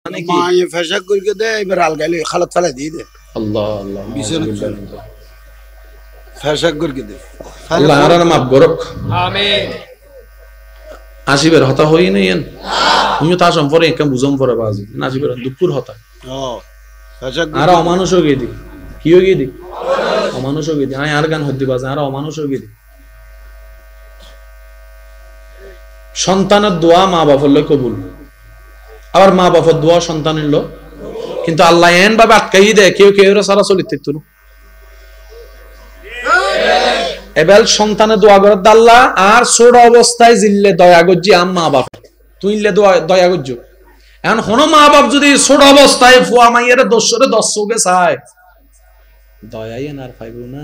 মানে কি মা ये फैशा करके दे इधर अलगाले खलत फला दी दे আল্লাহ আল্লাহ फैशा करके दे আল্লাহ আর মাফ করুক আমিন আসিবের হতা হই নাই এন তুমি তা সম্পর্কে একদম বুঝম পড়ে বাজি নাজিবের দুপুর হতা हां फैशा আর অমানুষ হয়ে গেদি কি হয়ে গেদি অমানুষ হয়ে গেদি আর গান হদ্দি বাজে আর অমানুষ হয়ে গেদি সন্তানের দোয়া মা বাবার লয় কবুল আবার মা বাবার দোয়া সন্তানের লো কিন্তু আল্লাহ এন ভাবে আটকাই দেয় কেউ কেউ সারা চলিতে তুলু এবার সন্তানের দোয়া করে আল্লাহ আর ছোট অবস্থায় জিল্লে দয়া গজ্জি আম মা বাপ তুইলে দয়া গজ্জ এখন হনো মা বাপ যদি ছোট অবস্থায় ফুয়া মাইয়ের দোষরে দর্শকে চায় দয়াই আর পাইব না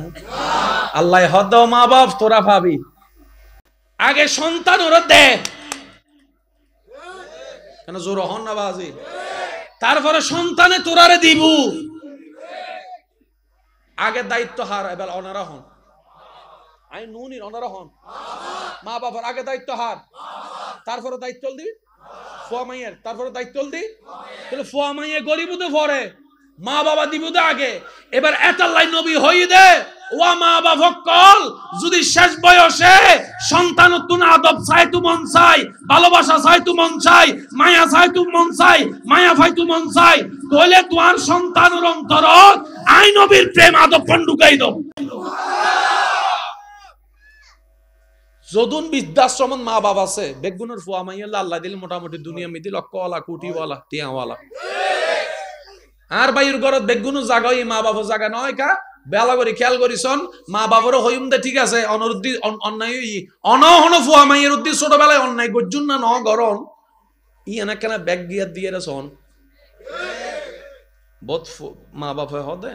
আল্লাহ হদ মা বাপ তোরা পাবি আগে সন্তান ওরা দে কেন জোর হন না বাজি তারপরে সন্তানে তোরারে দিব আগে দায়িত্ব হার এবার অনারা হন আই নুনির অনারা হন মা বাবার আগে দায়িত্ব হার তারপরে দায়িত্ব দি ফুয়া মাইয়ের তারপরে দায়িত্ব দি তাহলে ফুয়া মাইয়ে গরিব তো পরে মা বাবা দিব তো আগে এবার এতাল্লাই নবী হই দে ওয়া মা বাবা কল যদি শেষ বয়সে সন্তান তুন আদব চাই তু মন চাই ভালোবাসা চাই তু মন চাই মায়া চাই তু মন চাই মায়া ভাই তু মন চাই তাহলে তোমার সন্তানের অন্তর আই নবীর প্রেম আদব পন্ডুকাই দাও যদুন বৃদ্ধাশ্রম মা বাবা আছে বেগুনের ফুয়া মাইয়া আল্লাহ দিল মোটামুটি দুনিয়া মিদি লক্ষওয়ালা কোটিওয়ালা টিয়াওয়ালা আর বাইর ঘরত বেগুনো জাগা মা বাবা জাগা নয় কা বেলা করে খেয়াল করিছন মা বাবারও হইম দে ঠিক আছে অনরুদ্ধি অন্যায় অনহন ফুয়া মাইয়ের উদ্দি ছোটবেলায় অন্যায় গজ্জুন না ন গরম ই এনা কেন ব্যাগ গিয়া দিয়ে রেছন বহুত মা বাবা হদে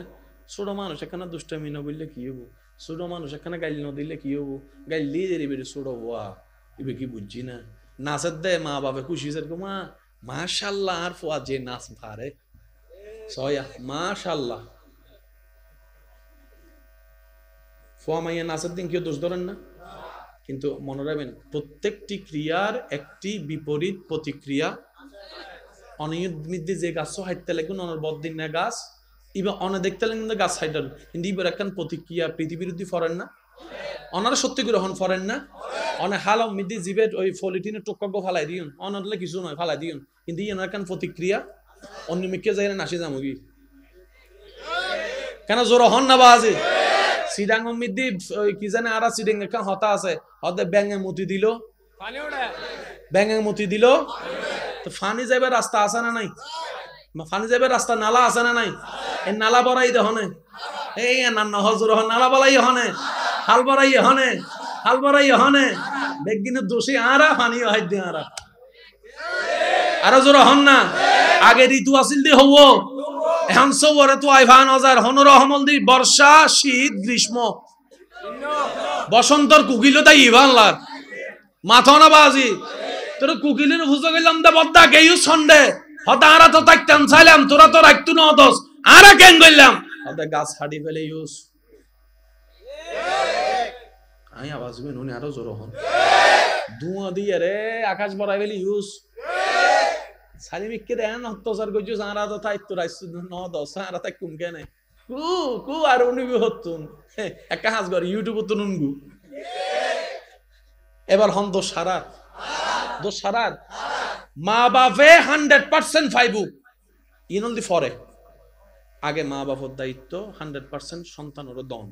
ছোট মানুষ এখানে দুষ্টামি না বললে কি হবো ছোট মানুষ এখানে গাইল ন দিলে কি হবো গাইল দিয়ে দেরি বেরি ছোট হওয়া ইবে কি বুঝছি না নাচের দে মা বাবা খুশি মা মাশাল্লাহ আর ফুয়া যে নাচ ভারে সয়া মাশাআল্লাহ ফুয়া মাইয়া নাচের দিন কেউ দোষ ধরেন না কিন্তু মনে রাখবেন প্রত্যেকটি ক্রিয়ার একটি বিপরীত প্রতিক্রিয়া অনিয়মিত যে গাছ হাইতে লাগুন অনর বদিন না গাছ ইবা অনে দেখতে লাগেন গাছ হাইটার কিন্তু ইবার একখান প্রতিক্রিয়া পৃথিবীরুদ্ধি ফরেন না অনারা সত্যি গ্রহণ ফরেন না অনে হালাম মিদি জীবের ওই ফলিটিনে টোকাগ্য ফালাই দিন অনরলে কিছু নয় ফালাই দিন কিন্তু ইনার একখান প্রতিক্রিয়া অন্যমিকে যাই নাসি যামগি কেন জোর হন না বাজে সিডাং মিদি কি জানে আর সিডিং একটা হতা আছে হতে ব্যাঙে মুতি দিল ব্যাঙে মুতি দিল তো ফানি যাবে রাস্তা আছে না নাই ফানি যাবে রাস্তা নালা আছে না নাই এই নালা বড়াই দে হনে এই নান্না হজুর হন নালা বলাই হনে হাল বড়াই হনে হাল বড়াই হনে বেগিনের দোষী আরা ফানি হাই দি আরা আরো জোর হন না আগে ঋতু আসিল দি হব এখন সবরে তো আইভান হাজার হনর রহমল দি বর্ষা শীত গ্রীষ্ম বসন্তর কুকিল তাই ইভানলার মাথা না বাজি তোর কুকিলের বুঝে গেলাম দে বদ্দা গেইউ সন্ডে হতা আরা তো তাইতাম চাইলাম তোরা তো রাখতু না দোস আরা কেন গইলাম হতে গাছ হাড়ি ফেলে ইউস আই আওয়াজ মে নুনি আরো জোর হন ধোঁয়া দিয়ে রে আকাশ বড়াই ফেলি ইউস সালিমিককে দেন অত্যাচার করছো সারা তো তাই তো রাইছু ন দশ সারা তাই কুম কেনে কু আর উনিবি হতুন একটা হাস গর ইউটিউব তো নুনগু এবার হন দোষ সারাত মা বাপে 100% ফাইবু ইনলদি ফরে আগে মা বাবার দায়িত্ব 100% সন্তানের দন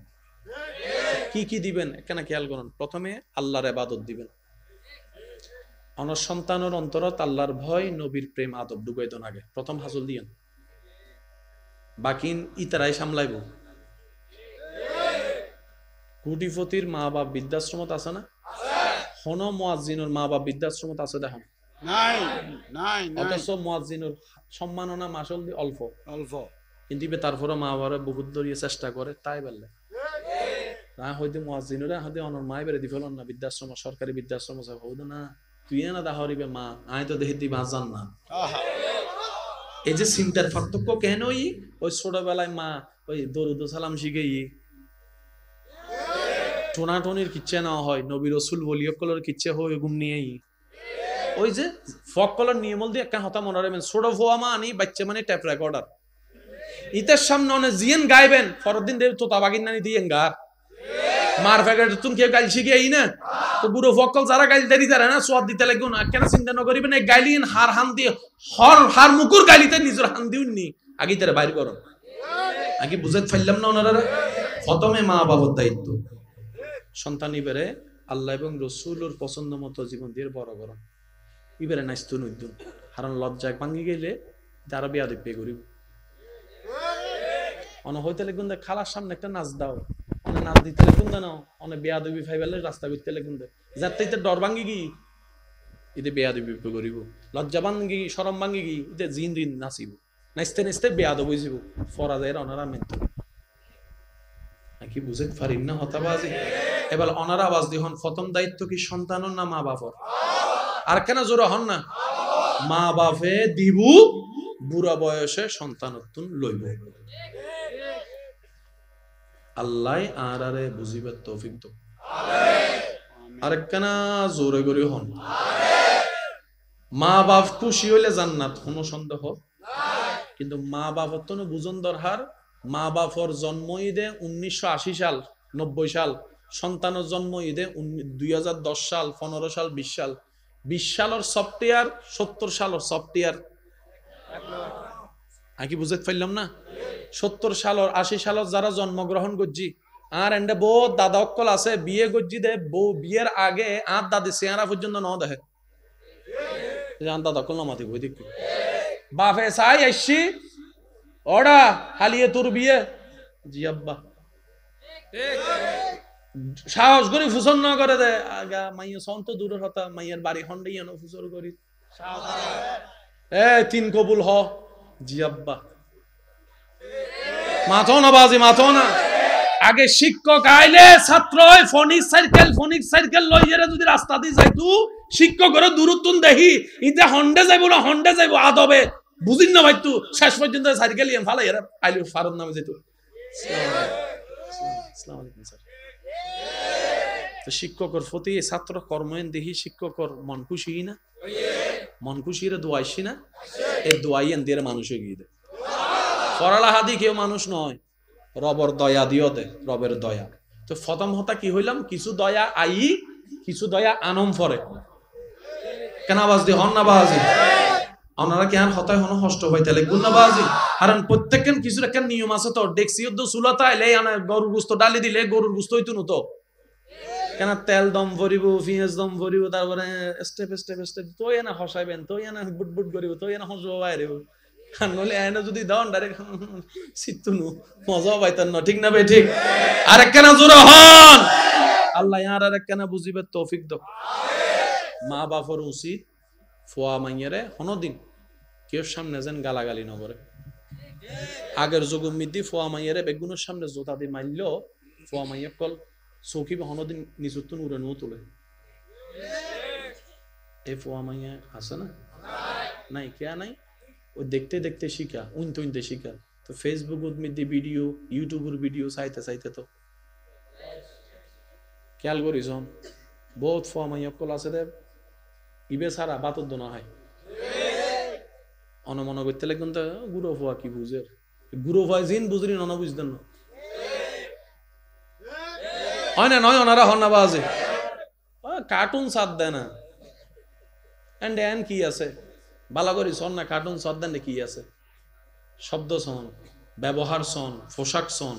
কি দিবেন কেন খেয়াল করুন প্রথমে আল্লাহর ইবাদত দিবেন আমার সন্তানের অন্তরত আল্লাহর ভয় নবীর প্রেম আদব ঢুকাই দেন আগে প্রথম হাসল দিয়েন বাকি ইতারাই সামলাইব কোটিপতির মা বাপ বৃদ্ধাশ্রমত আছে না হন মুয়াজ্জিনুর মা বাপ বৃদ্ধাশ্রমত আছে দেখুন নাই অথচ মুয়াজ্জিনুর সম্মাননা মাসল দি অল্প কিন্তু তারপরে মা বাবারে বহুত দরিয়ে চেষ্টা করে তাই বললে না হইতে মুয়াজ্জিনুরা হইতে অনর মাই বেরে দি ফেলন না বৃদ্ধাশ্রম সরকারি বৃদ্ধাশ্রম আছে হউদ না তুই না দাহরিবে মা আয় তো দেখি দিবা জান না এই যে চিন্তার পার্থক্য কেন ওই ছোটবেলায় মা ওই দরুদ সালাম শিখে টোনাটনির কিচ্ছে না হয় নবী রাসূল ওলিয়কলের কিচ্ছে হয় ঘুম নিয়ে ওই যে ফকলের নিয়মল দিয়ে একটা হতা মনে রাখবেন, ছোট ফোয়া মা আনি বাচ্চা মানে ট্যাপ রেকর্ডার ইতের সামনে অনেক জিয়েন গাইবেন পরদিন দেব তোতা বাগিন নানি দিয়ে গার মার ফ্যাকেট তুমি কেউ গাইল শিখে আই না তো বুড়ো ফকল যারা গাইল দেরি তারা না সোয়াদ দিতে লাগবে না কেন চিন্তা ন করিবেন এই গাইলিন হার হান দিয়ে হার মুকুর গাইলিতে নিজের হান দিউন নি আগে তারা বাইর করো আগে বুঝাতে পারলাম না ওনারা প্রথমে মা বাবার দায়িত্ব সন্তান ইবারে আল্লাহ এবং রসুলের পছন্দ মতো জীবন দিয়ে বড় করো ইবারে নাইস্তু নইদুন কারণ লজ্জায় ভাঙি গেলে তারা বিয়া দেখবে করিব অন হইতে লেগুন দে খালার সামনে একটা নাচ দাও অনেক নাচ দিতে লেগুন দে না অনেক বেয়া দেবী ফাইবালে রাস্তা করতে লেগুন দে যাতে ডর ভাঙি গি ইতে বেয়া দেবী করিব লজ্জা ভাঙি সরম ভাঙি গি ইতে জিন দিন নাচিব নাচতে নাচতে বেয়া দেবই যাব ফরা যায় অনারা মেনতো নাকি বুঝতে পারিন না হতাবাজি এবার অনারা আওয়াজ দিহন প্রথম দায়িত্ব কি সন্তানর না মা বাবার আর কেন জোরে হন না মা বাপে দিবু বুড়া বয়সে সন্তানত্তুন লইব আল্লাহ আরে বুঝিবার তৌফিক তো আরেকখানা জোরে করে হন মা বাপ খুশি হইলে জান্নাত কোনো সন্দেহ কিন্তু মা বাপর তো বুঝন দরকার মা বাপর জন্ম ঈদে 1980 সাল 90 সাল সন্তানের জন্ম ঈদে 2010 সাল 15 সাল 20 সাল 20 সালের সফটওয়্যার 70 সালের সফটওয়্যার আকি বুঝতে পারলাম না 70 সালের 80 সালের যারা জন্মগ্রহণ করছি আর এন্ডে বউ দাদা অক্কল আছে বিয়ে করছি দে বউ বিয়ের আগে আর দাদি চেহারা পর্যন্ত ন দেখে জান দাদা অক্কল নামাতি বই দেখি বাপে চাই আসছি ওরা হালিয়ে তোর বিয়ে জি আব্বা সাহস করি ফুসন না করে দে আগা মাইয়া সন্ত দূরের হতা মাইয়ের বাড়ি হন্ডে ইয়ে ফুসর করি তিন কবুল হ জি আব্বা মাথো না বাজি মাথো না আগে শিক্ষক আইলে ছাত্র ফনিক সাইকেল লইয়েরা যদি রাস্তা দিয়ে যাই তু শিক্ষকের দূরত্ব দেখি ইতে হন্ডে যাইব না হন্ডে যাইব আদবে বুঝিন না ভাই তু শেষ পর্যন্ত সাইকেল ইয়ে ফালাই এরা আইলু ফারুদ নামে যেত আসসালামু আলাইকুম স্যার তো শিক্ষকের প্রতি ছাত্র কর্ময়ন দেখি শিক্ষকর মন খুশি না মন খুশিরে দোয়াইছি না এই দোয়াইয়েন দিয়ে মানুষ এগিয়ে দেয় পড়ালা হাদি কেউ মানুষ নয় রবর দয়া দিও দে রবের দয়া তো প্রথম হতা কি হইলাম কিছু দয়া আই কিছু দয়া আনম ফরে কেন আওয়াজ দি হন না বাজি আপনারা কেন হতায় হন কষ্ট হইতে লাগবে না বাজি কারণ প্রত্যেকজন কিছুর একটা নিয়ম আছে তো দেখছি তো সুলতা এলে আনা গরুর গোস্ত ডালি দিলে গরুর গোস্ত হইতো না তো কেন তেল দম ভরিব পেঁয়াজ দম ভরিব তারপরে স্টেপ তো এনা হসাইবেন তো এনা বুট করিব তো এনা হসব বাইরে নলে এনে যদি দাও ডাইরেক্ট সিতুনু মজা পাইতেন না ঠিক না বে ঠিক আরেকখানা জোরে হন আল্লাহ ইয়ার আরেকখানা বুঝিবে তৌফিক দাও মা বাপর উচিত ফোয়া মাইয়ারে হনদিন কেউ সামনে যেন গালাগালি না করে আগের যুগ মিদি ফোয়া মাইয়ারে বেগুনের সামনে জোতা দিয়ে মারলো ফোয়া মাইয়া কল চৌকি বা হনদিন নিজুত্তুন উড়ে নো তোলে এ ফোয়া মাইয়া আছে না নাই কে নাই ওই দেখতে দেখতে শিখা উনতে শিখা তো ফেসবুক মিদি ভিডিও ইউটিউবের ভিডিও চাইতে তো খেয়াল করিস বহুত ফোয়া মাইয়া কল আছে রে ইবে সারা বাতর দোনা হয় অনমন করতে লাগবেন তো গুরু ফোয়া কি বুঝে গুরু ফোয়া জিন বুঝলি নন বুঝতেন না হয় না নয় ওনারা হন না বাজে কার্টুন সাথ দেয় না এন্ড কি আছে বালা করি শোন না কার্টুন সাথ দেন কি আছে শব্দ শোন ব্যবহার শোন পোশাক শোন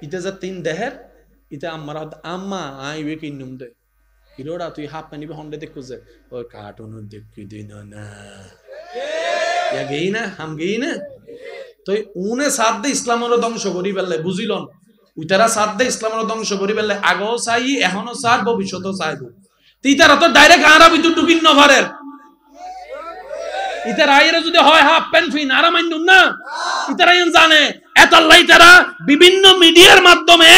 ইতে যে তিন দেহের ইতে আমার আম্মা আইবে কিনুম দে হিরোড়া তুই হাফ পানিবে হন্ডে দেখো যে ওই কার্টুন দেখি দিন না গেই না হাম গেই না তো উনে সাথ দে ইসলামের ধ্বংস করি ফেললে বুঝিলন উইতারা সাথ দে ইসলামের ধ্বংস করি ফেললে আগেও চাই এখনো চার ভবিষ্যতেও চাইব তিতারা তো ডাইরেক্ট আরা ভিতর ঢুকিন নভারের ইতারা আইরে যদি হয় হাফ প্যান্ট ফিন আরা মাইনুন না ইতারা জানে এতাল্লাই তারা বিভিন্ন মিডিয়ার মাধ্যমে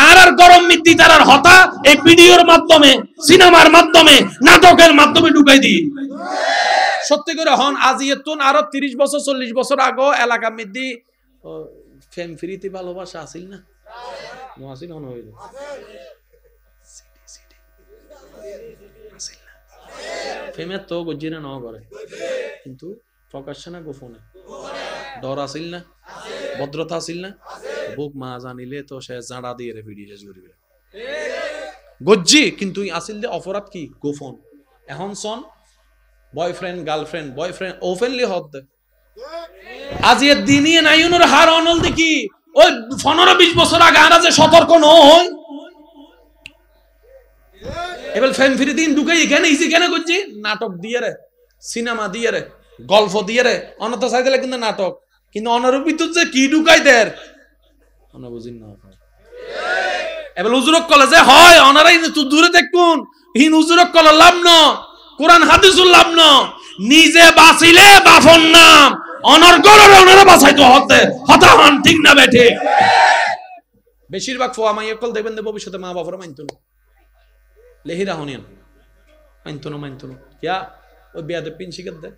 আর গরম মিদ্দি তারার হতা এই ভিডিওর মাধ্যমে সিনেমার মাধ্যমে নাটকের মাধ্যমে ঢুকাই দিই সত্যি করে হন আজ ইয়েতুন আরো 30 বছর 40 বছর আগে এলাকা মিদ্দি ফেম ফ্রিতে ভালোবাসা আসিল না আসিল হন হইল ফেমের তো গজ্জিনা ন করে কিন্তু প্রকাশ্য না গোপনে ডর আসিল না ভদ্রতা আসিল না বুক মা জানিলে তো সে জাঁড়া দিয়ে রে ভিডিও শেষ করিবে গজ্জি কিন্তু আসিল যে অপরাধ কি গোপন এখন সন বয়ফ্রেন্ড গার্লফ্রেন্ড বয়ফ্রেন্ড ওপেনলি হত দে আজ এর দিনই নাইনুর হার অনল দেখি ওই 15-20 বছর আগে আরা যে সতর্ক ন হয় এবার ফ্যান ফ্রি দিন ঢুকে এখানে ইজি কেন করছি নাটক দিয়ে রে সিনেমা দিয়ে রে গল্প দিয়ে রে অনত চাই দিলে কিন্তু নাটক কিন্তু অনারূপ বিদ্যুৎ যে কি ঢুকাই দের অনা বুঝিন না এবার হুজুরক কলে যে হয় অনারাই তুই দূরে দেখুন হিন হুজুরক কলে লাভ ন কোরআন হাদিসুল লাভ ন নিজে বাঁচিলে বাফন নাম অনর গররে অনারা বাঁচাইতো হতে হতা হন ঠিক না বেঠে বেশিরভাগ ফোয়া মাইয়া কল দেখবেন ভবিষ্যতে মা বাবার মানতো না লেহিরা হনিয়ান মানতো না ইয়া ওই বিয়াদে পিন শিখে দে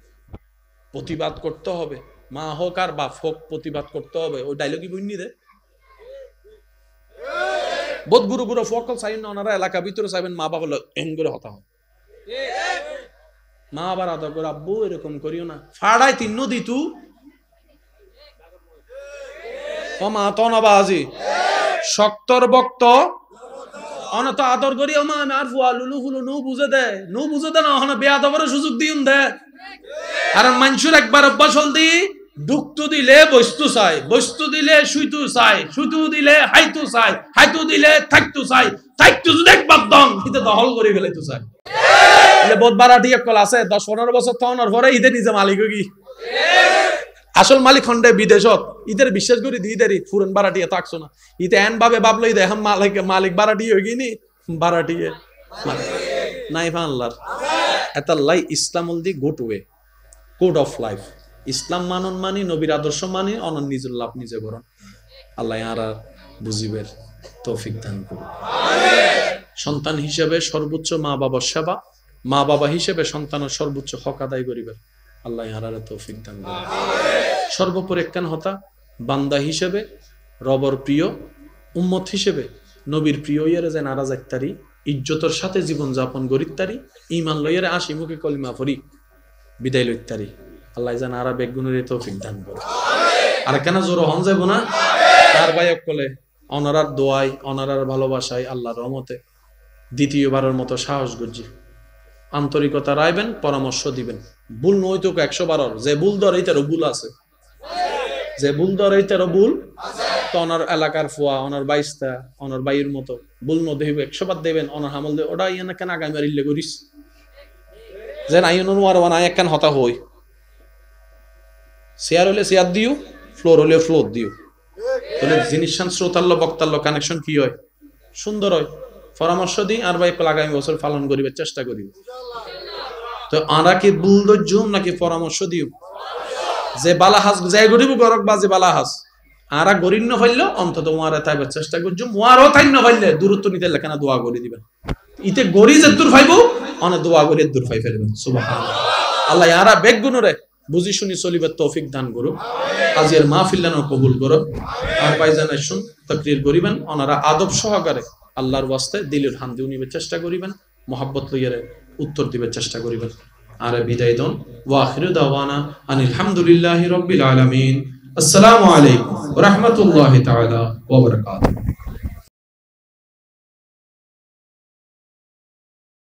প্রতিবাদ করতে হবে মা হোক আর বাপ হোক প্রতিবাদ করতে হবে ওই ডায়লগই বইনি দে বহুত গুরু ফকল চাইন না ওনারা এলাকা ভিতরে চাইবেন মা বাবা এন করে হতা হয় মা আবার আদা করে আব্বু এরকম করিও না ফাড়াই তিন নদী তু ও মা তো না বাজি শক্তর বক্ত অনত আদর করি ও মা আর ফুয়া লুলু ফুলু নু বুঝে দে না হন বেয়াদবের সুযোগ দিউন দে আর মানুষের একবার অভ্যাস হল দি দুঃখতু দিলে বস্তু দিলে শুইতু দিলে হাইতু দিলে থাকতু যদি একবার দম হিতে দখল করে ফেলাইতু চাই বহুত বারাটি একল আছে 10-15 বছর তখনের পরে ঈদের নিজে মালিক কি আসল মালিক খন্ডে বিদেশত ঈদের বিশ্বাস করি দিদারি ফুরন বারাটি থাকছো না ইতে এন ভাবে ভাবলো ঈদে এখন মালিক বারাটি হয়ে গিনি বারাটি নাই আল্লাহর এতাল্লাই ইসলামুল the good way code of life ইসলাম মানন মানি নবীর আদর্শ মানি অনন নিজের লাভ নিজে করুন আল্লাহ আর বুঝিবের তৌফিক দান করুন সন্তান হিসেবে সর্বোচ্চ মা বাবার সেবা মা বাবা হিসেবে সন্তানের সর্বোচ্চ হক আদায় করিবেন আল্লাহ আর তৌফিক দান করুন সর্বোপরি একখান হতা বান্দা হিসেবে রবর প্রিয় উম্মত হিসেবে নবীর প্রিয় ইয়ারে যে নারাজ একতারি ইজ্জতের সাথে জীবন যাপন গরিত্তারি ঈমান লইয়ারে আসি মুখে কলিমা পড়ি বিদায় লইত্তারি আল্লাহ জান আরা বেগুনের তৌফিক দান করুন আর কেন জোর হন যাব না আর ভাইক কলে অনারার দোয়াই অনারার ভালোবাসায় আল্লাহর রহমতে দ্বিতীয়বারের মতো সাহস গজ্জি আন্তরিকতা রাইবেন পরামর্শ দিবেন ভুল নইতো 100 যে ভুল ধরে তারও ভুল আছে তো ওনার এলাকার ফুয়া ওনার বাইস্তা ওনার বাইয়ের মতো ভুল ন দেব 100 বার দেবেন ওনার হামল দে ওটা ইয়া না কেন আগামী মারিলে করিস যে নাই ওনার ওয়ার এক কান হতা হই শেয়ার হলে শেয়ার দিও ফ্লোর হলে ফ্লোর দিও তাহলে জিনিস শ্রোতাল্য বক্তাল্য কানেকশন কি হয় সুন্দর হয় পরামর্শ দিই আর ভাই আগামী বছর পালন করিবার চেষ্টা করিব তো আমরা কি ভুল ধৈর্য নাকি পরামর্শ দিও যে বালাহাস যে গরিব গরক বাজে বালাহাস আরা গরিন্য হইল অন্তত ওয়ারে তাইবার চেষ্টা করছো ওয়ারও তাইন্য হইলে দূরত্ব নিতে লেখানা দোয়া করে দিবেন ইতে গরি যে দূর পাইবো অনে দোয়া করে দূর পাই ফেলবেন সুবহানাল্লাহ আল্লাহ ইয়ারা বেগুনরে বুঝি শুনি চলিবার তৌফিক দান করুক আজকের মাহফিলটানো কবুল করো আর ভাইজান শুন তাকরীর করিবেন ওনারা আদব সহকারে আল্লাহর ওয়াস্তে দিলের হান দিউ নিবে চেষ্টা করিবেন মোহাব্বত লইয়ারে উত্তর দিবে চেষ্টা করিবেন আর বিদায় দন ওয়া আখিরু দাওয়ানা আনিল হামদুলিল্লাহি রাব্বিল আলামিন আসসালামু আলাইকুম ওয়া রাহমাতুল্লাহি তাআলা ওয়া বারাকাতুহু